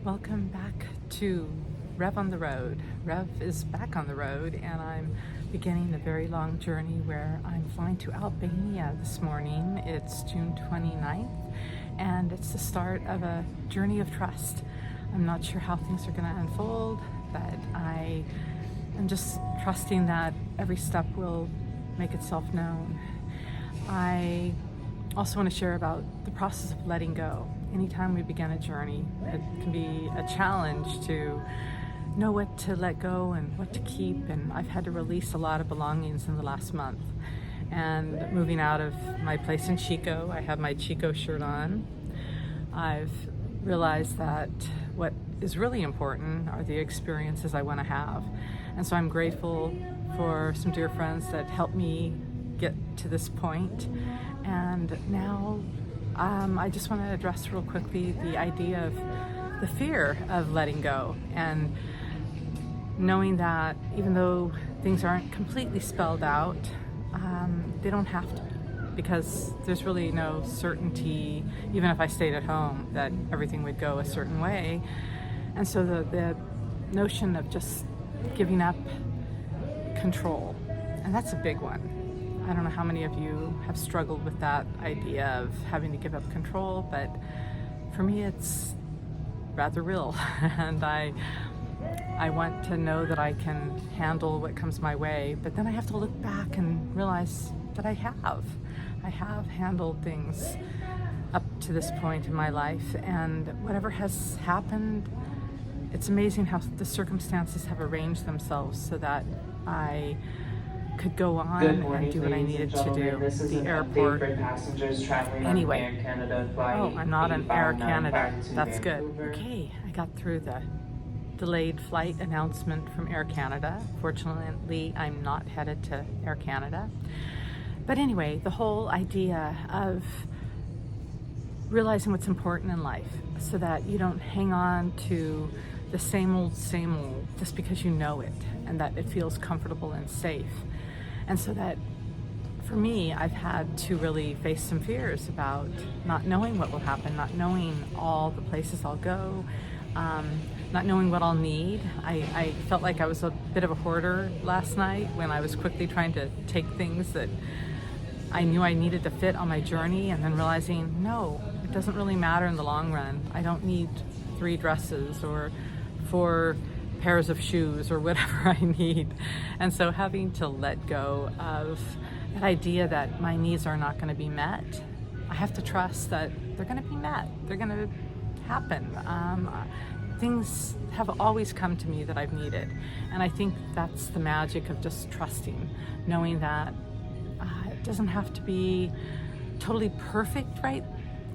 Welcome back to Rev on the Road. Rev is back on the road, and I'm beginning a very long journey where I'm flying to Albania this morning. It's June 29th, and it's the start of a journey of trust. I'm not sure how things are going to unfold, but I am just trusting that every step will make itself known. I also want to share about the process of letting go. Anytime we begin a journey, it can be a challenge to know what to let go and what to keep. And I've had to release a lot of belongings in the last month. And moving out of my place in Chico, I have my Chico shirt on. I've realized that what is really important are the experiences I want to have. And so I'm grateful for some dear friends that helped me get to this point. And now I just want to address real quickly the idea of the fear of letting go and knowing that even though things aren't completely spelled out, they don't have to be, because there's really no certainty, even if I stayed at home, that everything would go a certain way. And so the notion of just giving up control, and that's a big one. I don't know how many of you have struggled with that idea of having to give up control, but for me it's rather real. And I want to know that I can handle what comes my way, but then I have to look back and realize that I have handled things up to this point in my life, and whatever has happened, it's amazing how the circumstances have arranged themselves so that I could go on and do what I needed to do. The airport. Anyway, I'm not on Air Canada. That's good. Okay, I got through the delayed flight announcement from Air Canada. Fortunately, I'm not headed to Air Canada. But anyway, the whole idea of realizing what's important in life so that you don't hang on to the same old just because you know it and that it feels comfortable and safe. And so that for me, I've had to really face some fears about not knowing what will happen, not knowing all the places I'll go, not knowing what I'll need. I felt like I was a bit of a hoarder last night when I was quickly trying to take things that I knew I needed to fit on my journey, and then realizing, no, it doesn't really matter in the long run. I don't need 3 dresses or 4 pairs of shoes or whatever I need. And so having to let go of that idea that my needs are not going to be met, I have to trust that they're going to be met. They're going to happen. Things have always come to me that I've needed. And I think that's the magic of just trusting, knowing that it doesn't have to be totally perfect right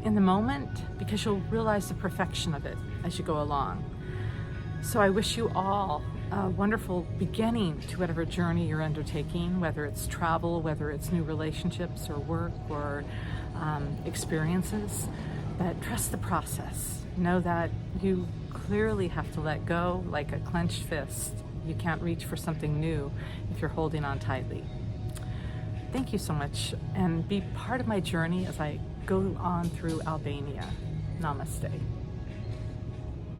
in the moment, because you'll realize the perfection of it as you go along. So I wish you all a wonderful beginning to whatever journey you're undertaking, whether it's travel, whether it's new relationships or work or experiences. But trust the process. Know that you clearly have to let go like a clenched fist. You can't reach for something new if you're holding on tightly. Thank you so much, and be part of my journey as I go on through Albania. Namaste.